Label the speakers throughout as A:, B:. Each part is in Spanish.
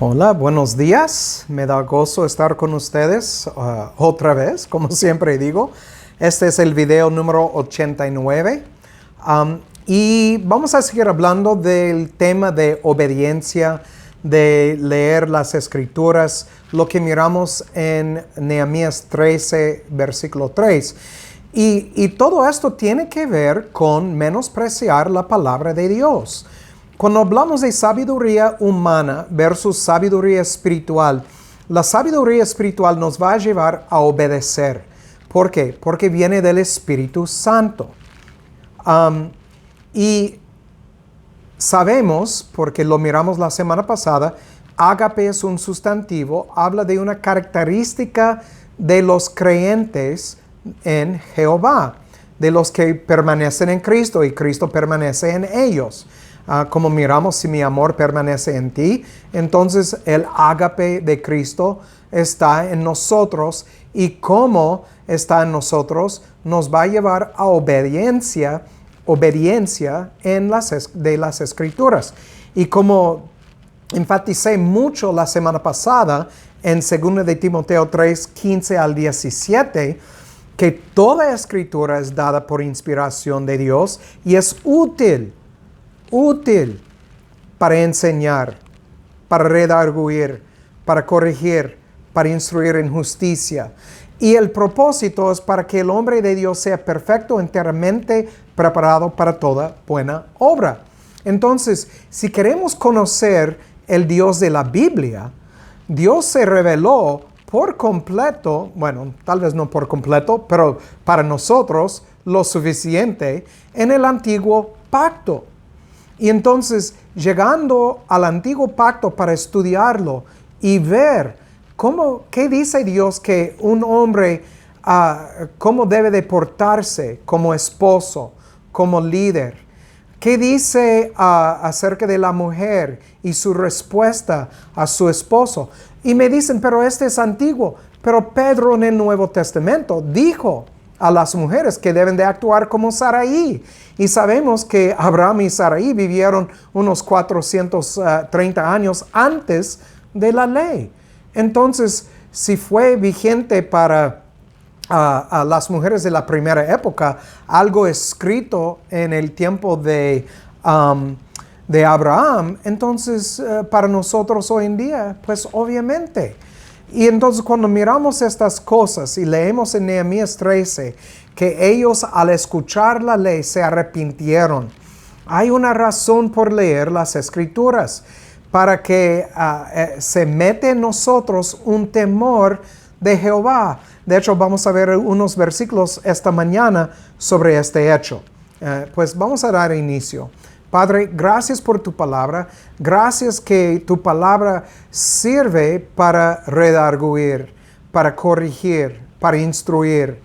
A: Hola, buenos días. Me da gozo estar con ustedes otra vez, como siempre digo. Este es el video número 89. Y vamos a seguir hablando del tema de obediencia, de leer las escrituras, lo que miramos en Nehemías 13, versículo 3. Y todo esto tiene que ver con menospreciar la palabra de Dios. Cuando hablamos de sabiduría humana versus sabiduría espiritual, la sabiduría espiritual nos va a llevar a obedecer. ¿Por qué? Porque viene del Espíritu Santo. Y sabemos, porque lo miramos la semana pasada, ágape es un sustantivo, habla de una característica de los creyentes en Jehová, de los que permanecen en Cristo y Cristo permanece en ellos. Como miramos, si mi amor permanece en ti, entonces el ágape de Cristo está en nosotros, y como está en nosotros, nos va a llevar a obediencia de las Escrituras. Y como enfaticé mucho la semana pasada en 2 de Timoteo 3, 15 al 17, que toda Escritura es dada por inspiración de Dios y es útil para enseñar, para redarguir, para corregir, para instruir en justicia. Y el propósito es para que el hombre de Dios sea perfecto, enteramente preparado para toda buena obra. Entonces, si queremos conocer el Dios de la Biblia, Dios se reveló por completo, bueno, tal vez no por completo, pero para nosotros lo suficiente en el antiguo pacto. Y entonces, llegando al antiguo pacto para estudiarlo y ver qué dice Dios que un hombre, cómo debe de portarse como esposo, como líder. ¿Qué dice acerca de la mujer y su respuesta a su esposo? Y me dicen, pero este es antiguo. Pero Pedro en el Nuevo Testamento dijo a las mujeres que deben de actuar como Saraí. Y sabemos que Abraham y Saraí vivieron unos 430 años antes de la ley. Entonces, si fue vigente para a las mujeres de la primera época, algo escrito en el tiempo de Abraham, entonces para nosotros hoy en día, pues obviamente. Y entonces cuando miramos estas cosas y leemos en Nehemías 13 que ellos al escuchar la ley se arrepintieron, hay una razón por leer las Escrituras, para que se mete en nosotros un temor de Jehová. De hecho, vamos a ver unos versículos esta mañana sobre este hecho. Pues vamos a dar inicio. Padre, gracias por tu palabra. Gracias que tu palabra sirve para redarguir, para corregir, para instruir,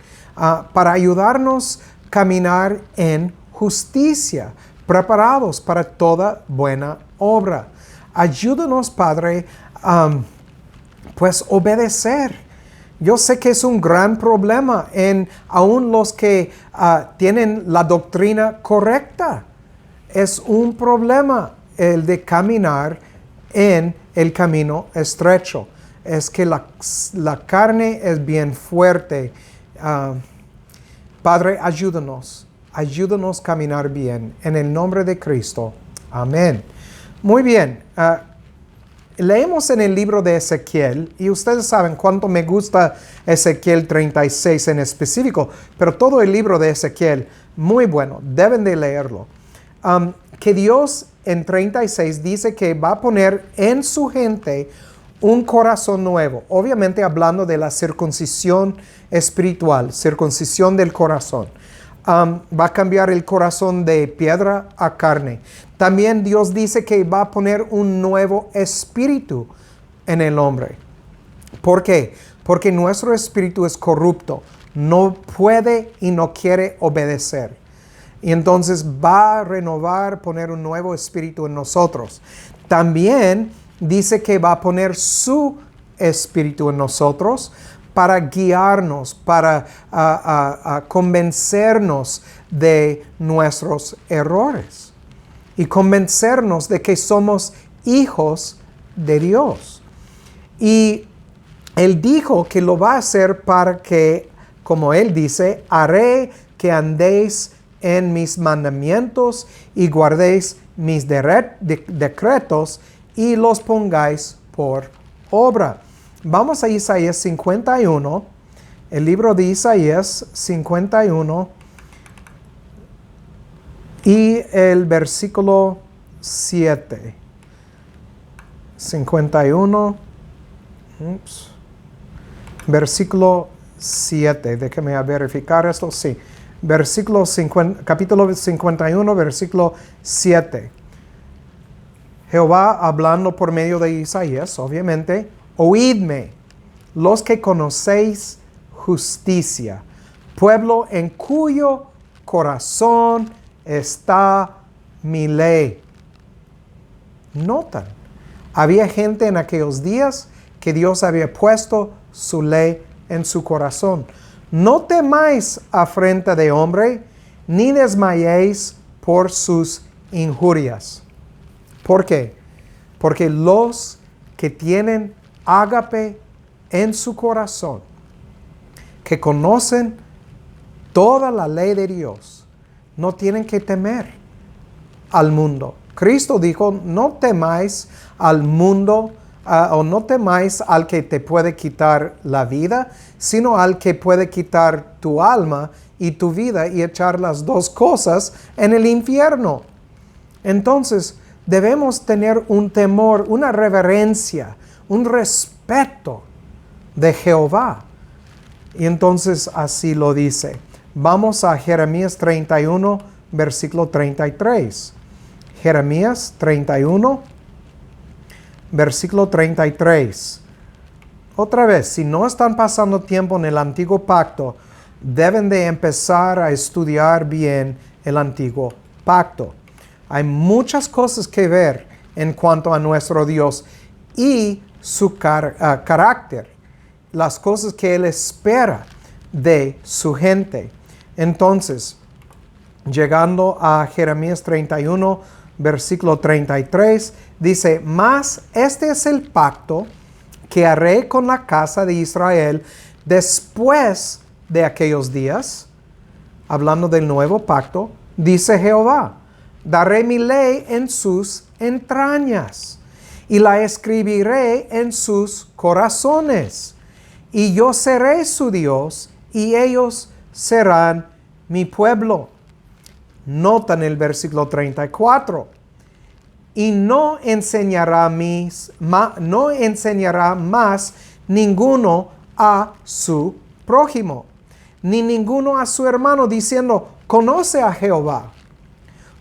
A: para ayudarnos a caminar en justicia, preparados para toda buena obra. Ayúdanos, Padre, pues obedecer. Yo sé que es un gran problema en aún los que tienen la doctrina correcta. Es un problema el de caminar en el camino estrecho. Es que la carne es bien fuerte. Padre, ayúdanos a caminar bien. En el nombre de Cristo. Amén. Muy bien. Leemos en el libro de Ezequiel, y ustedes saben cuánto me gusta Ezequiel 36 en específico, pero todo el libro de Ezequiel, muy bueno, deben de leerlo. Que Dios en 36 dice que va a poner en su gente un corazón nuevo, obviamente hablando de la circuncisión espiritual, circuncisión del corazón. Va a cambiar el corazón de piedra a carne. También Dios dice que va a poner un nuevo espíritu en el hombre. ¿Por qué? Porque nuestro espíritu es corrupto, no puede y no quiere obedecer. Y entonces va a renovar, poner un nuevo espíritu en nosotros. También dice que va a poner su espíritu en nosotros para guiarnos, para convencernos de nuestros errores y convencernos de que somos hijos de Dios. Y Él dijo que lo va a hacer para que, como Él dice, haré que andéis en mis mandamientos y guardéis mis decretos y los pongáis por obra. Vamos a Isaías 51, el libro de Isaías 51 y el versículo 7. 51, versículo 7. Déjame verificar esto. Sí. Capítulo 51, versículo 7. Jehová hablando por medio de Isaías, obviamente, oídme, los que conocéis justicia, pueblo en cuyo corazón está mi ley. Notan, había gente en aquellos días que Dios había puesto su ley en su corazón. No temáis afrenta de hombre, ni desmayéis por sus injurias. ¿Por qué? Porque los que tienen ágape en su corazón, que conocen toda la ley de Dios, no tienen que temer al mundo. Cristo dijo, no temáis al mundo, o no temáis al que te puede quitar la vida, sino al que puede quitar tu alma y tu vida y echar las dos cosas en el infierno. Entonces, debemos tener un temor, una reverencia, un respeto de Jehová. Y entonces así lo dice. Vamos a Jeremías 31, versículo 33. Jeremías 31, versículo 33. Otra vez, si no están pasando tiempo en el antiguo pacto, deben de empezar a estudiar bien el antiguo pacto. Hay muchas cosas que ver en cuanto a nuestro Dios y su carácter, las cosas que Él espera de su gente. Entonces, llegando a Jeremías 31, versículo 33, dice, mas este es el pacto que haré con la casa de Israel después de aquellos días, hablando del nuevo pacto, dice Jehová, daré mi ley en sus entrañas y la escribiré en sus corazones, y yo seré su Dios y ellos serán mi pueblo. Notan el versículo 34. Y no enseñará más ninguno a su prójimo, ni ninguno a su hermano, diciendo, conoce a Jehová,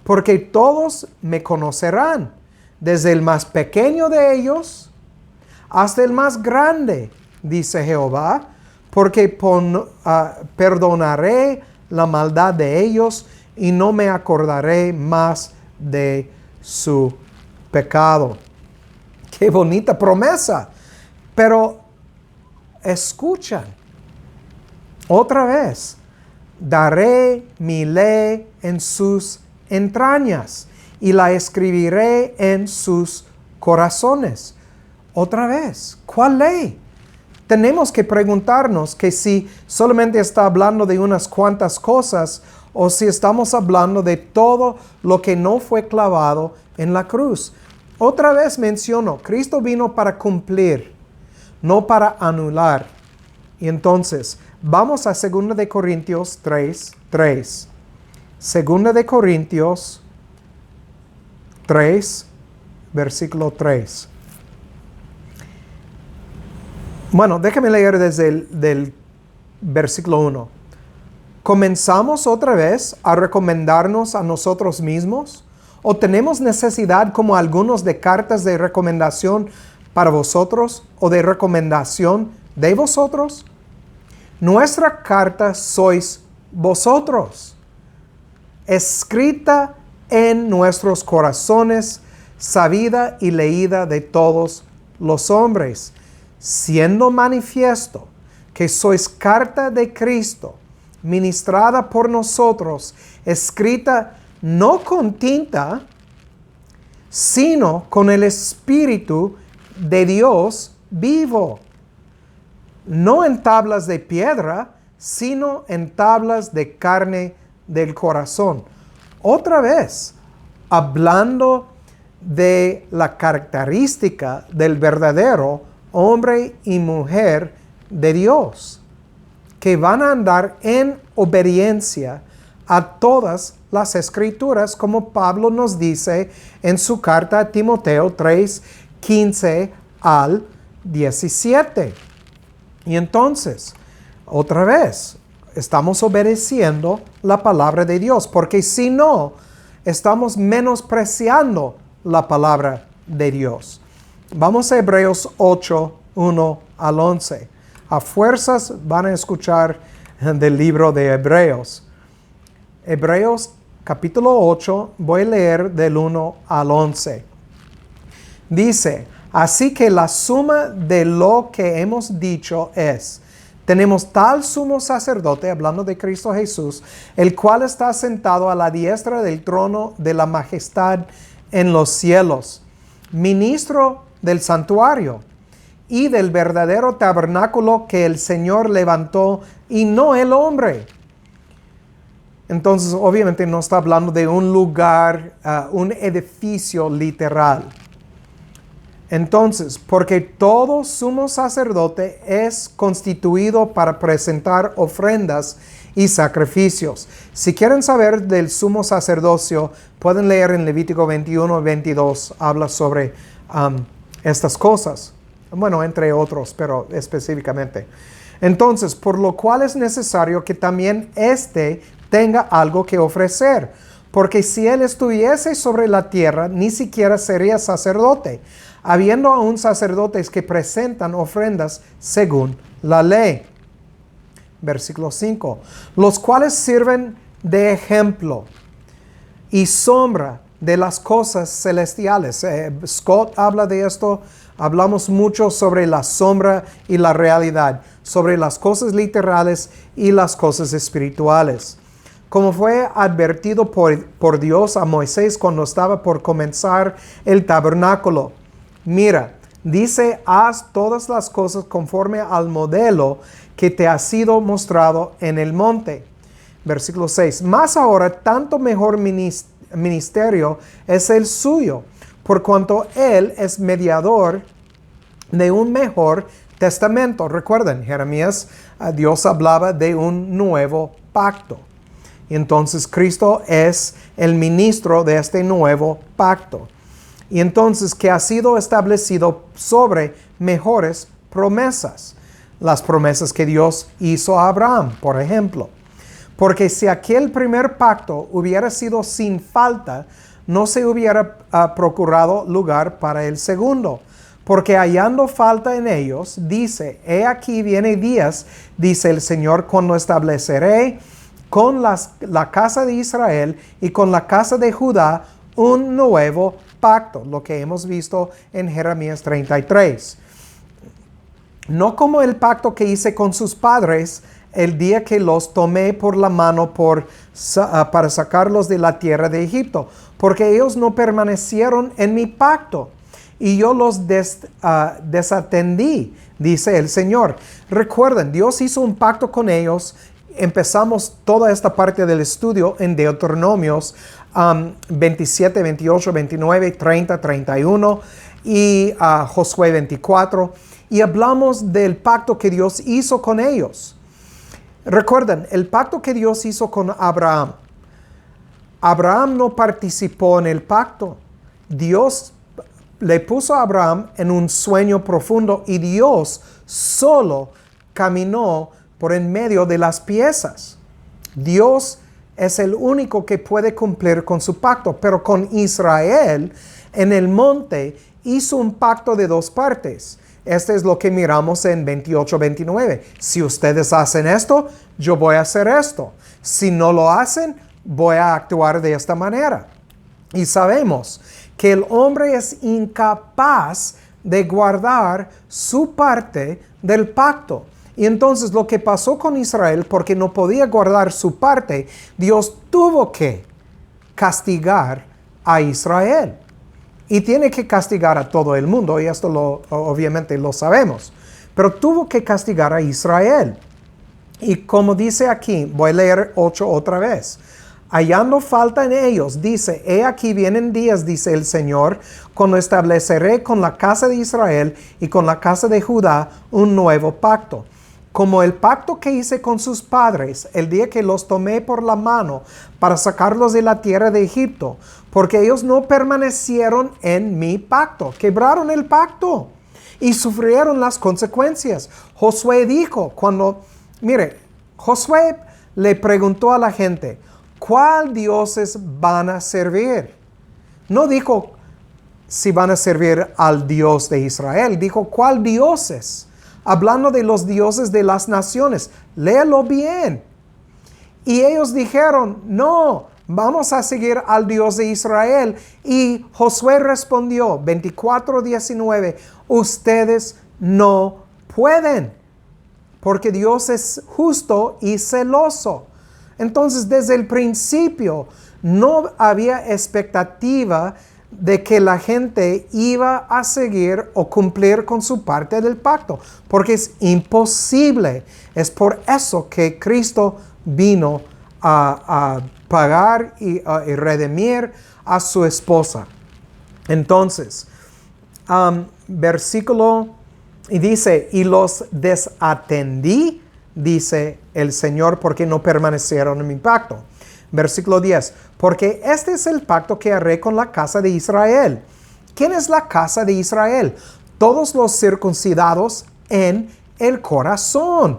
A: porque todos me conocerán, desde el más pequeño de ellos hasta el más grande, dice Jehová, porque perdonaré la maldad de ellos y no me acordaré más de su pecado. Qué bonita promesa. Pero escuchan otra vez. Daré mi ley en sus entrañas y la escribiré en sus corazones. Otra vez, ¿cuál ley? Tenemos que preguntarnos que si solamente está hablando de unas cuantas cosas o si estamos hablando de todo lo que no fue clavado en la cruz. Otra vez menciono, Cristo vino para cumplir, no para anular. Y entonces, vamos a 2 de Corintios 3. 2 de Corintios 3, versículo 3. Bueno, déjame leer desde el versículo 1. ¿Comenzamos otra vez a recomendarnos a nosotros mismos? ¿O tenemos necesidad como algunos de cartas de recomendación para vosotros o de recomendación de vosotros? Nuestra carta sois vosotros, escrita en nuestros corazones, sabida y leída de todos los hombres, siendo manifiesto que sois carta de Cristo, ministrada por nosotros, escrita no con tinta, sino con el Espíritu de Dios vivo, no en tablas de piedra, sino en tablas de carne del corazón. Otra vez, hablando de la característica del verdadero hombre y mujer de Dios, que van a andar en obediencia a todas las escrituras, como Pablo nos dice en su carta a Timoteo 3, 15 al 17. Y entonces, otra vez, estamos obedeciendo la palabra de Dios, porque si no, estamos menospreciando la palabra de Dios. Vamos a Hebreos 8, 1 al 11. A fuerzas van a escuchar del libro de Hebreos. Hebreos capítulo 8, voy a leer del 1 al 11. Dice, así que la suma de lo que hemos dicho es, tenemos tal sumo sacerdote, hablando de Cristo Jesús, el cual está sentado a la diestra del trono de la majestad en los cielos, ministro del santuario y del verdadero tabernáculo que el Señor levantó y no el hombre. Entonces, obviamente no está hablando de un lugar, un edificio literal. Entonces, porque todo sumo sacerdote es constituido para presentar ofrendas y sacrificios. Si quieren saber del sumo sacerdocio, pueden leer en Levítico 21 y 22, habla sobre estas cosas. Bueno, entre otros, pero específicamente. Entonces, por lo cual es necesario que también éste tenga algo que ofrecer, porque si él estuviese sobre la tierra, ni siquiera sería sacerdote, habiendo aún sacerdotes que presentan ofrendas según la ley. Versículo 5. Los cuales sirven de ejemplo y sombra de las cosas celestiales. Scott habla de esto. Hablamos mucho sobre la sombra y la realidad, sobre las cosas literales y las cosas espirituales. Como fue advertido por Dios a Moisés cuando estaba por comenzar el tabernáculo. Mira, dice, haz todas las cosas conforme al modelo que te ha sido mostrado en el monte. Versículo 6. Más ahora, tanto mejor ministerio es el suyo, por cuanto él es mediador de un mejor testamento. Recuerden, Jeremías, Dios hablaba de un nuevo pacto. Y entonces Cristo es el ministro de este nuevo pacto. Y entonces que ha sido establecido sobre mejores promesas. Las promesas que Dios hizo a Abraham, por ejemplo. Porque si aquel primer pacto hubiera sido sin falta, no se hubiera procurado lugar para el segundo. Porque hallando falta en ellos, dice, he aquí viene días, dice el Señor, cuando estableceré con la casa de Israel y con la casa de Judá un nuevo pacto, lo que hemos visto en Jeremías 33. No como el pacto que hice con sus padres el día que los tomé por la mano para sacarlos de la tierra de Egipto, porque ellos no permanecieron en mi pacto y yo los desatendí, dice el Señor. Recuerden, Dios hizo un pacto con ellos. Empezamos toda esta parte del estudio en Deuteronomios 27, 28, 29, 30, 31 y Josué 24. Y hablamos del pacto que Dios hizo con ellos. Recuerden, el pacto que Dios hizo con Abraham. Abraham no participó en el pacto. Dios le puso a Abraham en un sueño profundo y Dios solo caminó por en medio de las piezas. Dios es el único que puede cumplir con su pacto, pero con Israel en el monte hizo un pacto de dos partes. Este es lo que miramos en 28-29. Si ustedes hacen esto, yo voy a hacer esto. Si no lo hacen, voy a actuar de esta manera. Y sabemos que el hombre es incapaz de guardar su parte del pacto. Y entonces lo que pasó con Israel, porque no podía guardar su parte, Dios tuvo que castigar a Israel. Y tiene que castigar a todo el mundo, y esto obviamente lo sabemos. Pero tuvo que castigar a Israel. Y como dice aquí, voy a leer 8 otra vez. Hallando falta en ellos, dice, he aquí vienen días, dice el Señor, cuando estableceré con la casa de Israel y con la casa de Judá un nuevo pacto. Como el pacto que hice con sus padres el día que los tomé por la mano para sacarlos de la tierra de Egipto, porque ellos no permanecieron en mi pacto, quebraron el pacto y sufrieron las consecuencias. Josué dijo, Josué le preguntó a la gente, ¿cuál dioses van a servir? No dijo si van a servir al Dios de Israel, dijo, ¿cuál dioses? Hablando de los dioses de las naciones, léelo bien. Y ellos dijeron, no, vamos a seguir al Dios de Israel. Y Josué respondió, 24:19, ustedes no pueden, porque Dios es justo y celoso. Entonces, desde el principio, no había expectativa de que la gente iba a seguir o cumplir con su parte del pacto, porque es imposible. Es por eso que Cristo vino a pagar y redimir a su esposa. Entonces, versículo, y dice, y los desatendí, dice el Señor, porque no permanecieron en mi pacto. Versículo 10, porque este es el pacto que haré con la casa de Israel. ¿Quién es la casa de Israel? Todos los circuncidados en el corazón.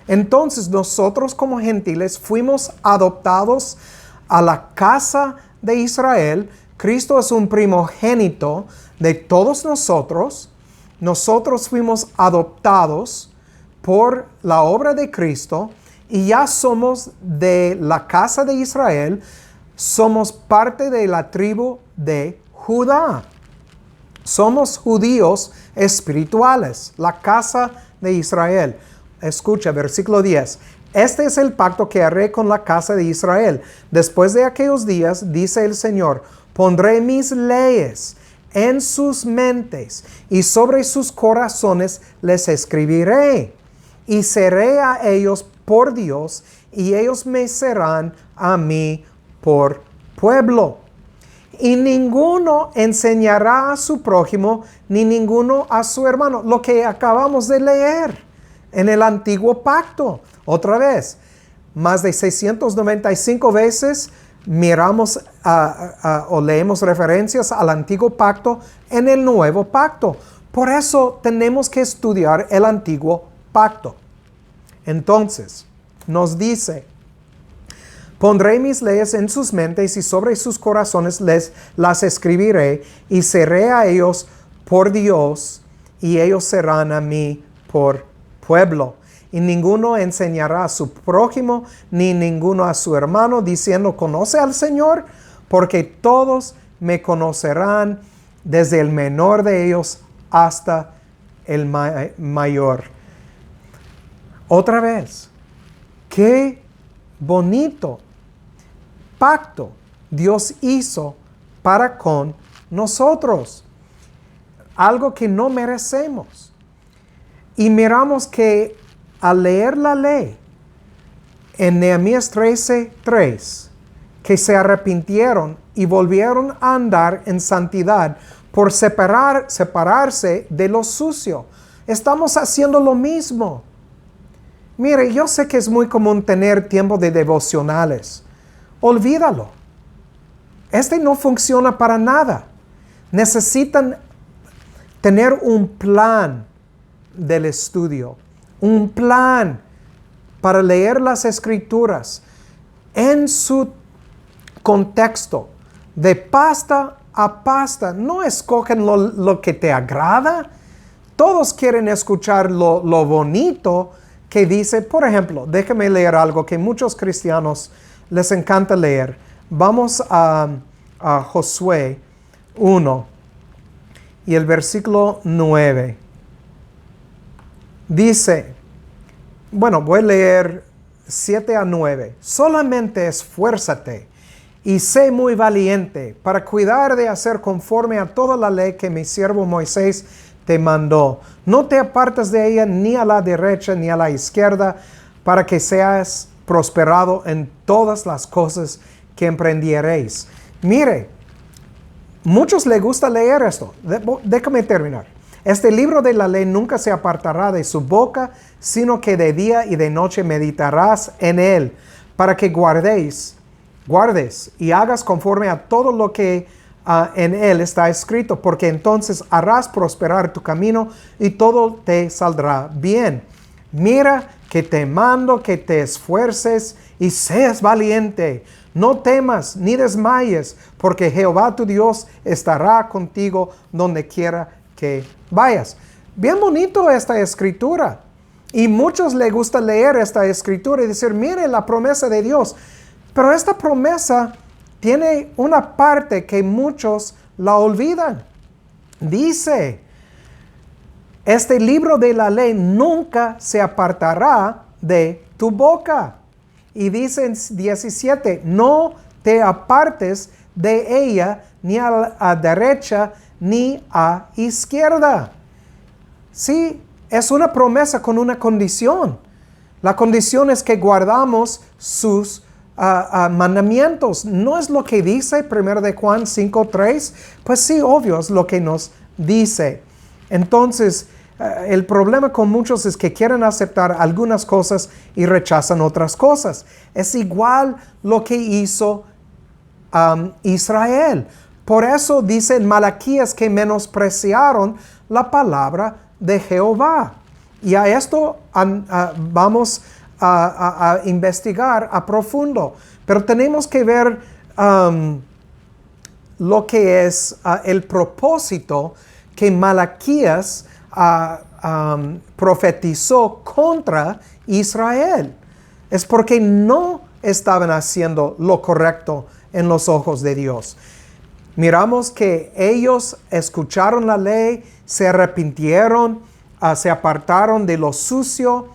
A: Entonces nosotros como gentiles fuimos adoptados a la casa de Israel. Cristo es un primogénito de todos nosotros. Nosotros fuimos adoptados por la obra de Cristo y ya somos de la casa de Israel, somos parte de la tribu de Judá. Somos judíos espirituales, la casa de Israel. Escucha, versículo 10. Este es el pacto que haré con la casa de Israel. Después de aquellos días, dice el Señor, pondré mis leyes en sus mentes y sobre sus corazones les escribiré. Y seré a ellos por Dios, y ellos me serán a mí por pueblo. Y ninguno enseñará a su prójimo, ni ninguno a su hermano. Lo que acabamos de leer en el antiguo pacto. Otra vez, más de 695 veces miramos o leemos referencias al antiguo pacto en el nuevo pacto. Por eso tenemos que estudiar el antiguo pacto. Entonces, nos dice, pondré mis leyes en sus mentes y sobre sus corazones las escribiré y seré a ellos por Dios y ellos serán a mí por pueblo. Y ninguno enseñará a su prójimo ni ninguno a su hermano diciendo, ¿conoce al Señor? Porque todos me conocerán desde el menor de ellos hasta el mayor. Otra vez, qué bonito pacto Dios hizo para con nosotros. Algo que no merecemos. Y miramos que al leer la ley en Nehemías 13:3, que se arrepintieron y volvieron a andar en santidad por separarse de lo sucio. Estamos haciendo lo mismo. Mire, yo sé que es muy común tener tiempo de devocionales. Olvídalo. Este no funciona para nada. Necesitan tener un plan del estudio, un plan para leer las escrituras en su contexto, de pasta a pasta. No escogen lo que te agrada. Todos quieren escuchar lo bonito que dice. Por ejemplo, déjame leer algo que muchos cristianos les encanta leer. Vamos a Josué 1 y el versículo 9. Dice, bueno, voy a leer 7 a 9. Solamente esfuérzate y sé muy valiente para cuidar de hacer conforme a toda la ley que mi siervo Moisés te mandó. No te apartes de ella ni a la derecha ni a la izquierda, para que seas prosperado en todas las cosas que emprendiereis. Mire, muchos les gusta leer esto. Déjame terminar. Este libro de la ley nunca se apartará de su boca, sino que de día y de noche meditarás en él, para que guardes y hagas conforme a todo lo que en él está escrito, porque entonces harás prosperar tu camino y todo te saldrá bien. Mira que te mando que te esfuerces y seas valiente. No temas ni desmayes, porque Jehová tu Dios estará contigo donde quiera que vayas. Bien bonito esta escritura. Y muchos les gusta leer esta escritura y decir, mire la promesa de Dios. Pero esta promesa tiene una parte que muchos la olvidan. Dice, este libro de la ley nunca se apartará de tu boca. Y dice en 17, no te apartes de ella ni a derecha ni a izquierda. Sí, es una promesa con una condición. La condición es que guardamos sus mandamientos. ¿No es lo que dice 1 de Juan 5:3? Pues sí, obvio, es lo que nos dice. Entonces, el problema con muchos es que quieren aceptar algunas cosas y rechazan otras cosas. Es igual lo que hizo Israel. Por eso dice en Malaquías que menospreciaron la palabra de Jehová. Y a esto vamos a investigar a profundo. Pero tenemos que ver lo que es el propósito que Malaquías profetizó contra Israel. Es porque no estaban haciendo lo correcto en los ojos de Dios. Miramos que ellos escucharon la ley, se arrepintieron, se apartaron de lo sucio.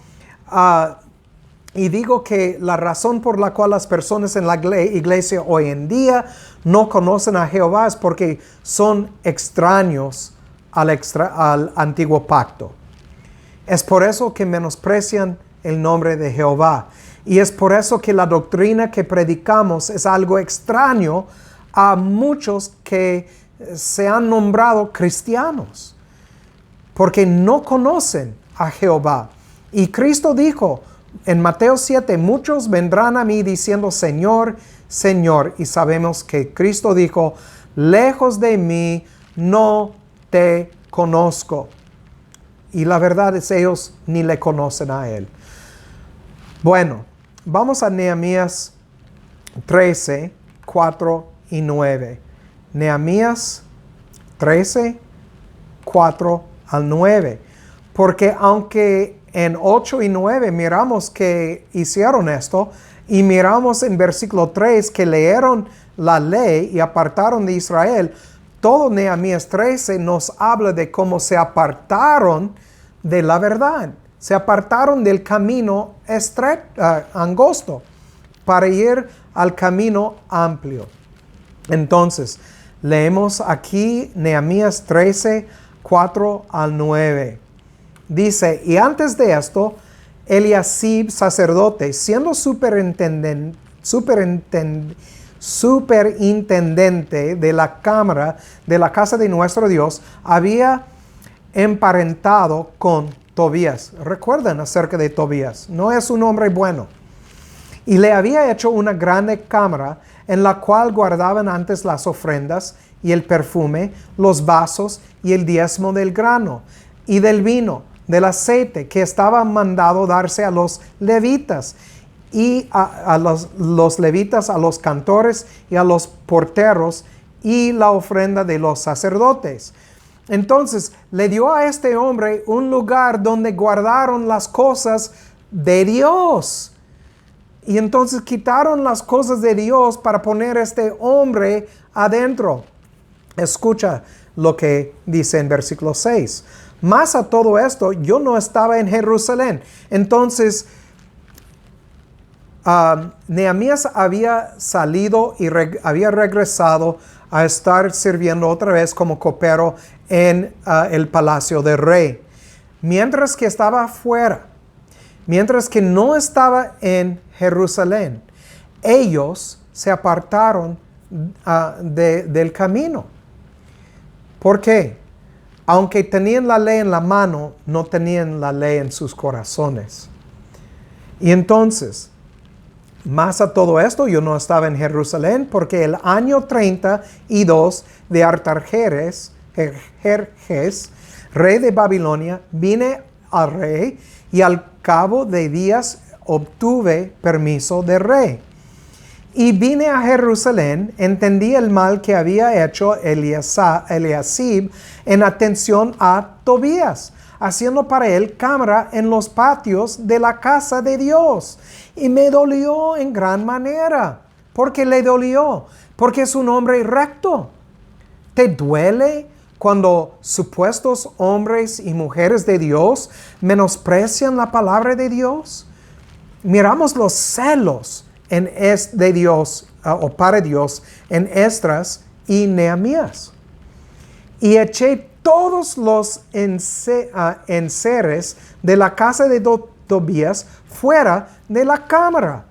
A: Y digo que la razón por la cual las personas en la iglesia hoy en día no conocen a Jehová es porque son extraños al antiguo pacto. Es por eso que menosprecian el nombre de Jehová. Y es por eso que la doctrina que predicamos es algo extraño a muchos que se han nombrado cristianos, porque no conocen a Jehová. Y Cristo dijo en Mateo 7, muchos vendrán a mí diciendo, Señor, Señor. Y sabemos que Cristo dijo, lejos de mí no te conozco. Y la verdad es ellos ni le conocen a Él. Bueno, vamos a Nehemías 13, 4 y 9. Nehemías 13, 4 al 9. Porque aunque en 8 y 9 miramos que hicieron esto, y miramos en versículo 3 que leyeron la ley y apartaron de Israel, todo Nehemías 13 nos habla de cómo se apartaron de la verdad. Se apartaron del camino angosto para ir al camino amplio. Entonces, leemos aquí Nehemías 13, 4 al 9. Dice, y antes de esto, Eliasib, sacerdote, siendo superintendente de la cámara de la casa de nuestro Dios, había emparentado con Tobías. Recuerden acerca de Tobías, no es un hombre bueno. Y le había hecho una grande cámara en la cual guardaban antes las ofrendas y el perfume, los vasos y el diezmo del grano y del vino, del aceite que estaba mandado darse a los levitas y a los levitas, a los cantores y a los porteros y la ofrenda de los sacerdotes. Entonces le dio a este hombre un lugar donde guardaron las cosas de Dios. Y entonces quitaron las cosas de Dios para poner a este hombre adentro. Escucha lo que dice en versículo 6. Más a todo esto, yo no estaba en Jerusalén. Entonces, Nehemías había salido y había regresado a estar sirviendo otra vez como copero en el palacio del rey. Mientras que estaba afuera, mientras que no estaba en Jerusalén, ellos se apartaron del camino. ¿Por qué? Aunque tenían la ley en la mano, no tenían la ley en sus corazones. Y entonces, más a todo esto, yo no estaba en Jerusalén porque el año 32 de Artajerjes, rey de Babilonia, vine al rey y al cabo de días obtuve permiso del rey. Y vine a Jerusalén, entendí el mal que había hecho Eliasib en atención a Tobías, haciendo para él cámara en los patios de la casa de Dios. Y me dolió en gran manera. ¿Por qué le dolió? Porque es un hombre recto. ¿Te duele cuando supuestos hombres y mujeres de Dios menosprecian la palabra de Dios? Miramos los celos de Dios o para Dios en Esdras y Nehemías. Y eché todos los enseres de la casa de Tobías fuera de la cámara.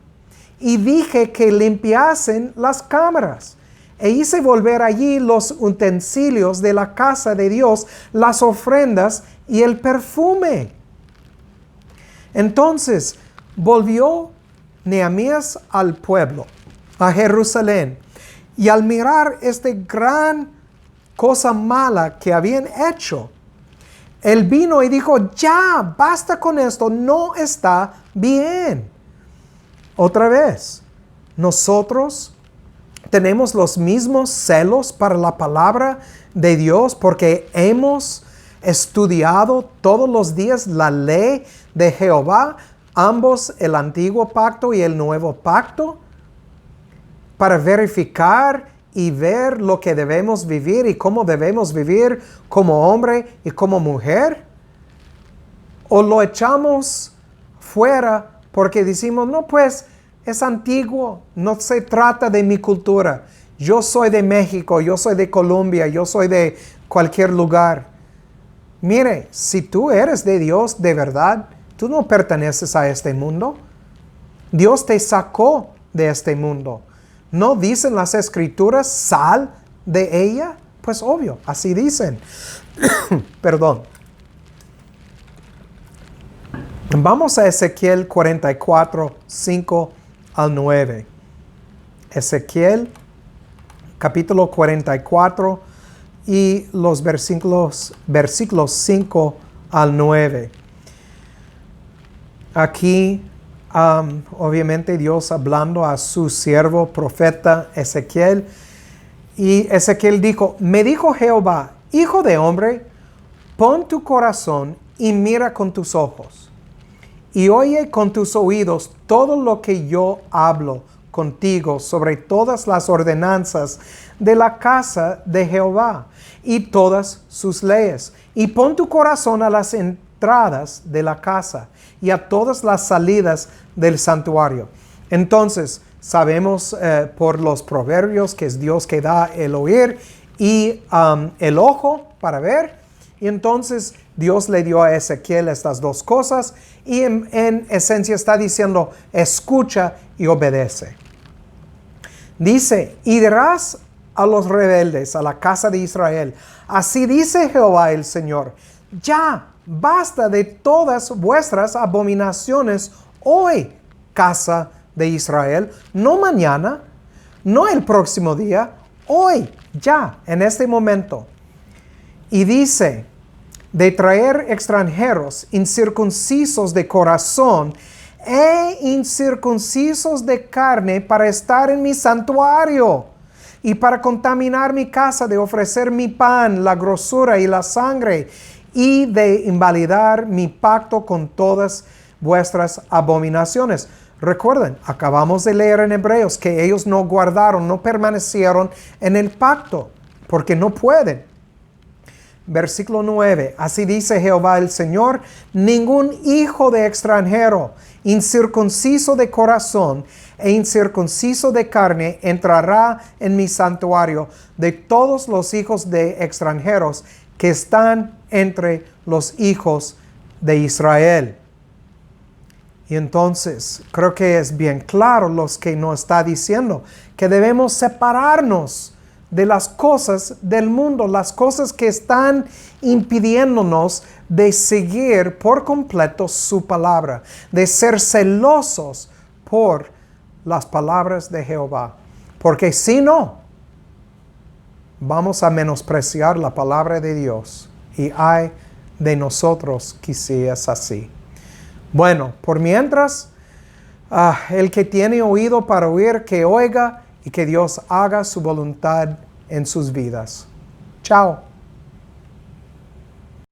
A: Y dije que limpiasen las cámaras. E hice volver allí los utensilios de la casa de Dios, las ofrendas y el perfume. Entonces volvió Nehemías al pueblo, a Jerusalén. Y al mirar esta gran cosa mala que habían hecho, él vino y dijo, ya, basta con esto, no está bien. Otra vez, nosotros tenemos los mismos celos para la palabra de Dios porque hemos estudiado todos los días la ley de Jehová, ambos el antiguo pacto y el nuevo pacto, para verificar y ver lo que debemos vivir y cómo debemos vivir como hombre y como mujer. O lo echamos fuera porque decimos, no, pues es antiguo, no se trata de mi cultura. Yo soy de México, yo soy de Colombia, yo soy de cualquier lugar. Mire, si tú eres de Dios de verdad, tú no perteneces a este mundo. Dios te sacó de este mundo. ¿No dicen las escrituras, sal de ella? Pues obvio, así dicen. Perdón. Vamos a Ezequiel 44, 5 al 9. Ezequiel, capítulo 44 y los versículos 5 al 9. Aquí, obviamente Dios hablando a su siervo profeta Ezequiel. Y Ezequiel dijo, me dijo Jehová, hijo de hombre, pon tu corazón y mira con tus ojos. Y oye con tus oídos todo lo que yo hablo contigo sobre todas las ordenanzas de la casa de Jehová y todas sus leyes. Y pon tu corazón a las entradas de la casa y a todas las salidas del santuario. Entonces, sabemos por los proverbios que es Dios que da el oír y el ojo para ver. Y entonces Dios le dio a Ezequiel estas dos cosas y en esencia está diciendo, escucha y obedece. Dice, y dirás a los rebeldes, a la casa de Israel, así dice Jehová el Señor, ya basta de todas vuestras abominaciones hoy, casa de Israel, no mañana, no el próximo día, hoy, ya, en este momento. Y dice, de traer extranjeros incircuncisos de corazón e incircuncisos de carne para estar en mi santuario y para contaminar mi casa, de ofrecer mi pan, la grosura y la sangre y de invalidar mi pacto con todas vuestras abominaciones. Recuerden, acabamos de leer en Hebreos que ellos no guardaron, no permanecieron en el pacto porque no pueden. Versículo 9, así dice Jehová el Señor, ningún hijo de extranjero incircunciso de corazón e incircunciso de carne, entrará en mi santuario de todos los hijos de extranjeros que están entre los hijos de Israel. Y entonces creo que es bien claro lo que nos está diciendo, que debemos separarnos de las cosas del mundo, las cosas que están impidiéndonos de seguir por completo su palabra, de ser celosos por las palabras de Jehová. Porque si no, vamos a menospreciar la palabra de Dios. Y ay de nosotros que si es así. Bueno, por mientras, el que tiene oído para oír, que oiga y que Dios haga su voluntad en sus vidas. Chao.